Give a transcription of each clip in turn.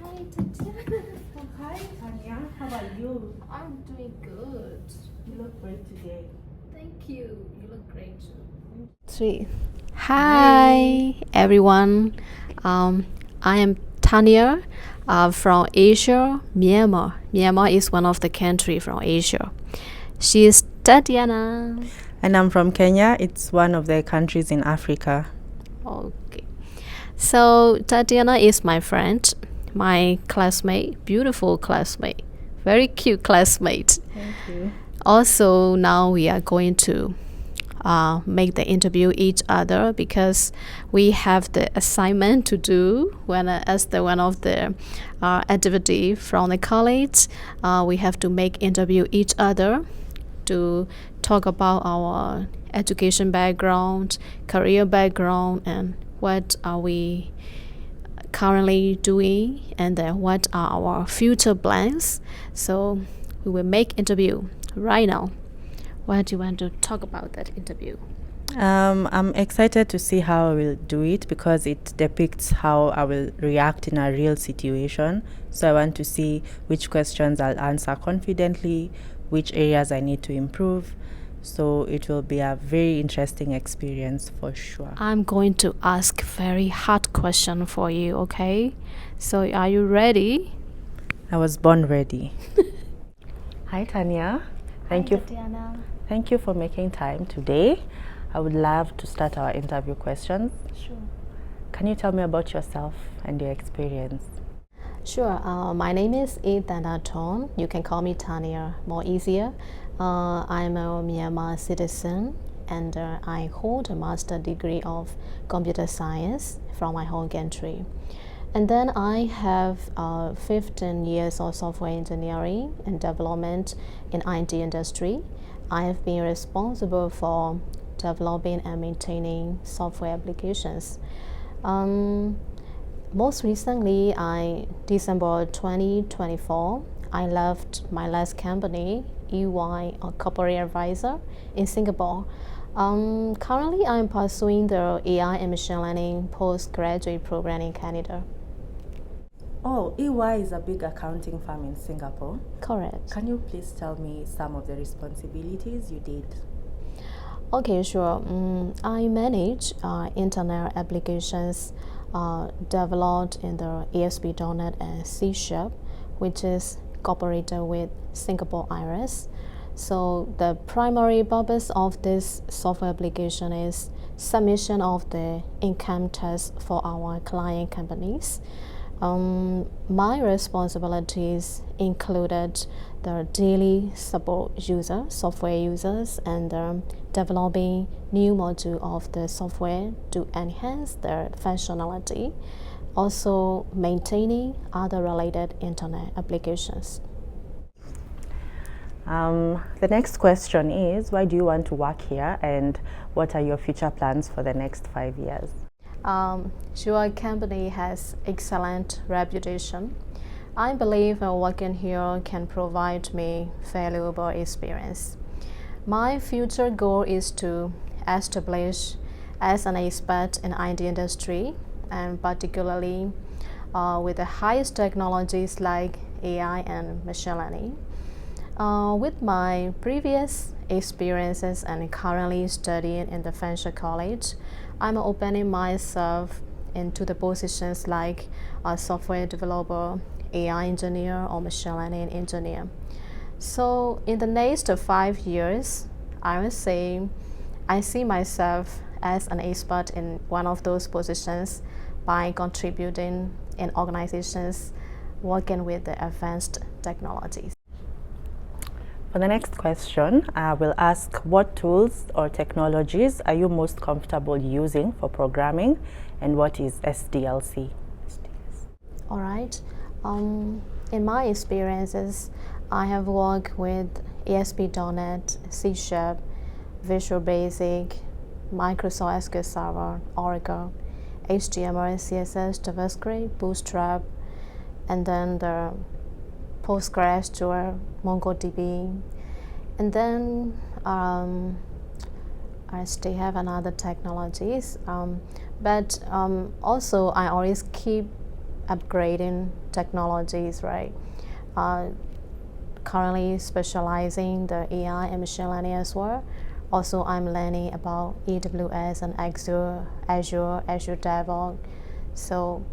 Hi, Tatiana. Oh, hi, Tanya. How are you? I'm doing good. You look great today. Thank you. You look great too. Three. Hi, everyone. I am Tanya from Asia, Myanmar. Myanmar is one of the countries from Asia. She is Tatiana. And I'm from Kenya. It's one of the countries in Africa. Okay. So Tatiana is my friend, my classmate, beautiful classmate, very cute classmate. Thank you. Also, now we are going to make the interview each other because we have the assignment to do as the one of the activity from the college. We have to make interview each other to talk about our education background, career background, and what are we currently doing, and then what are our future plans. So we will make interview right now. What do you want to talk about that interview? I'm excited to see how I will do it because it depicts how I will react in a real situation. So I want to see which questions I'll answer confidently, which areas I need to improve. So it will be a very interesting experience for sure. I'm going to ask very hard question for you, okay? So are you ready? I was born ready. Hi, Tanya. Thank you. Tatiana. Thank you for making time today. I would love to start our interview questions. Sure. Can you tell me about yourself and your experience? Sure. My name is Ethan Ton. You can call me Tanya, more easier. I'm a Myanmar citizen, and I hold a master degree of computer science from my home country. And then I have 15 years of software engineering and development in IT industry. I have been responsible for developing and maintaining software applications. Most recently, December 2024, I left my last company, EY, a corporate advisor in Singapore. Currently, I'm pursuing the AI and machine learning postgraduate program in Canada. Oh, EY is a big accounting firm in Singapore. Correct. Can you please tell me some of the responsibilities you did? Okay, sure. I manage internet applications developed in the ASP.NET and C#, which is cooperated with Singapore IRIS. So the primary purpose of this software application is submission of the income tax for our client companies. My responsibilities included the daily support software users, and developing new module of the software to enhance their functionality. Also maintaining other related internet applications. The next question is, why do you want to work here and what are your future plans for the next 5 years? Your company has excellent reputation. I believe working here can provide me valuable experience. My future goal is to establish as an expert in IT industry, and particularly with the highest technologies like AI and machine learning. With my previous experiences and currently studying in the Venture College, I'm opening myself into the positions like a software developer, AI engineer, or machine learning engineer. So in the next 5 years, I would say I see myself as an expert in one of those positions by contributing in organizations working with the advanced technologies. For the next question, I will ask, what tools or technologies are you most comfortable using for programming, and what is SDLC? All right. In my experiences, I have worked with ASP.NET, C#, Visual Basic, Microsoft SQL Server, Oracle, HTML, CSS, JavaScript, Bootstrap, and then the PostgreSQL, MongoDB, and then I still have another technologies. But also I always keep upgrading technologies, right? Currently specializing the AI and machine learning as well. Also, I'm learning about AWS and Azure DevOps. So,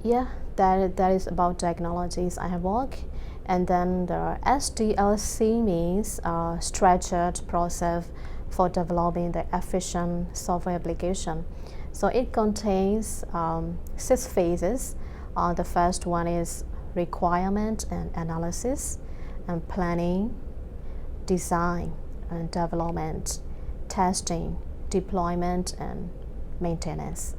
yeah, that is about technologies I have worked. And then the SDLC means structured process for developing the efficient software application. So it contains 6 phases. The first one is requirement and analysis, and planning, design and development, testing, deployment and maintenance.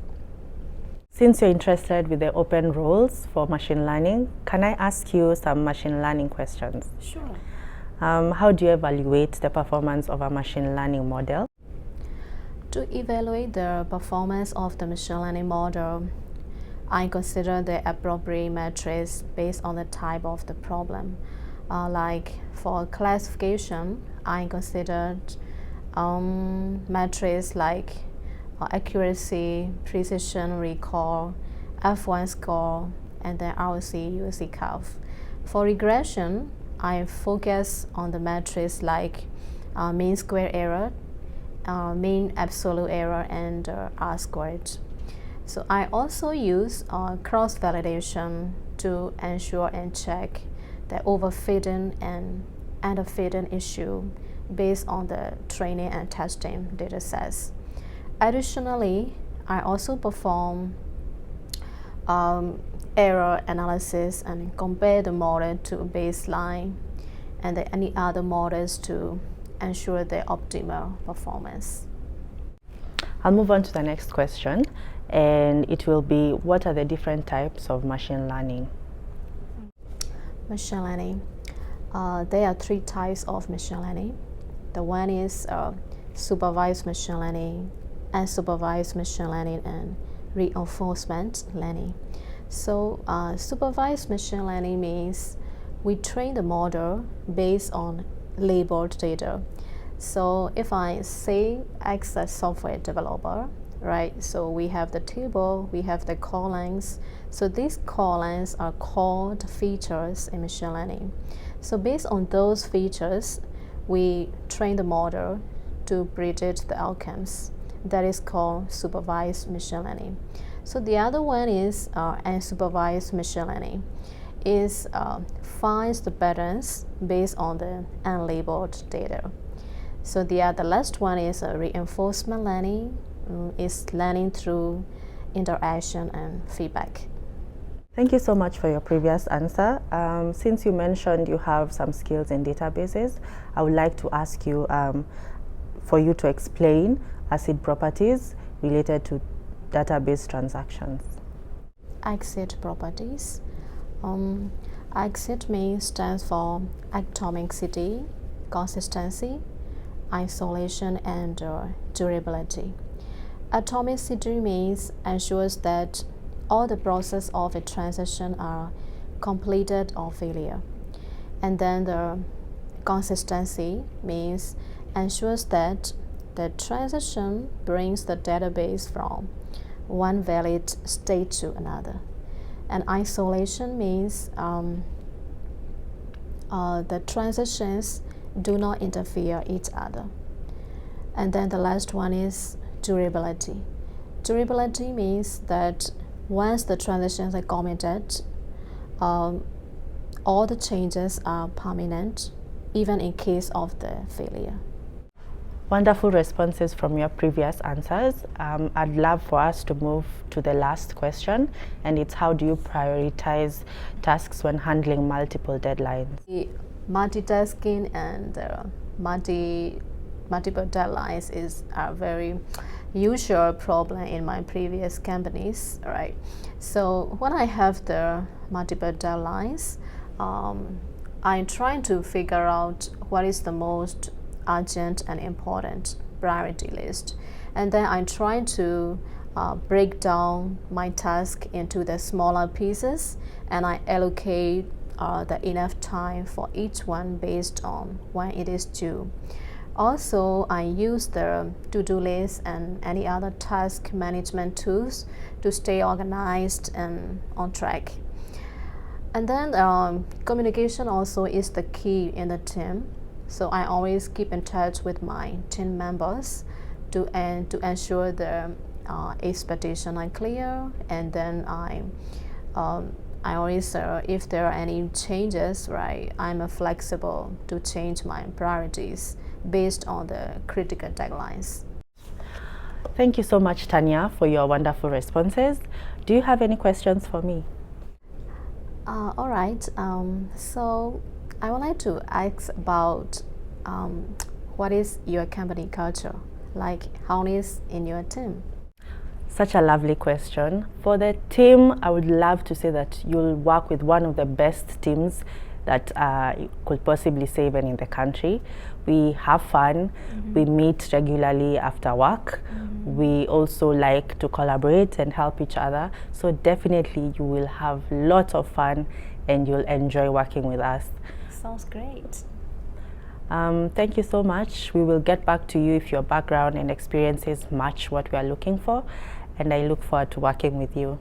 Since you're interested with the open roles for machine learning, can I ask you some machine learning questions? Sure. How do you evaluate the performance of a machine learning model? To evaluate the performance of the machine learning model, I consider the appropriate metrics based on the type of the problem. Like for classification, I considered metrics like accuracy, precision, recall, F1 score, and then ROC, UC curve. For regression, I focus on the metrics like mean square error, mean absolute error, and R squared. So I also use cross-validation to ensure and check the overfitting and underfitting issue based on the training and testing data sets. Additionally, I also perform error analysis and compare the model to baseline and any other models to ensure their optimal performance. I'll move on to the next question, and it will be, what are the different types of machine learning? Machine learning. There are 3 types of machine learning. The one is supervised machine learning, unsupervised machine learning, and reinforcement learning. So supervised machine learning means we train the model based on labeled data. So if I say X as software developer, right? So we have the table, we have the columns. So these columns are called features in machine learning. So based on those features, we train the model to predict the outcomes. That is called supervised machine learning. So the other one is unsupervised machine learning. Is finds the patterns based on the unlabeled data. So the last one is reinforcement learning. Is learning through interaction and feedback. Thank you so much for your previous answer. Since you mentioned you have some skills in databases, I would like to ask you for you to explain ACID properties related to database transactions. ACID properties. ACID stands for atomicity, consistency, isolation, and durability. Atomicity means ensures that all the process of a transaction are completed or failure. And then the consistency means ensures that the transaction brings the database from one valid state to another. And isolation means the transactions do not interfere each other. And then the last one is durability. Durability means that once the transactions are committed, all the changes are permanent, even in case of the failure. Wonderful responses from your previous answers. I'd love for us to move to the last question, and it's, how do you prioritize tasks when handling multiple deadlines? The multitasking and multiple deadlines is a very usual problem in my previous companies, right? So when I have the multiple deadlines, I'm trying to figure out what is the most urgent and important priority list, and then I'm trying to break down my task into the smaller pieces, and I allocate the enough time for each one based on when it is due. Also, I use the to-do list and any other task management tools to stay organized and on track. And then communication also is the key in the team. So I always keep in touch with my team members to ensure the expectations are clear. And then I always, if there are any changes, right, I'm flexible to change my priorities based on the critical deadlines. Thank you so much, Tanya, for your wonderful responses. Do you have any questions for me? All right. So I would like to ask about what is your company culture? Like, how is in your team? Such a lovely question. For the team, I would love to say that you'll work with one of the best teams that could possibly say even in the country. We have fun. We meet regularly after work. We also like to collaborate and help each other. So definitely you will have lots of fun and you'll enjoy working with us. Sounds great. Thank you so much. We will get back to you if your background and experiences match what we are looking for, and I look forward to working with you.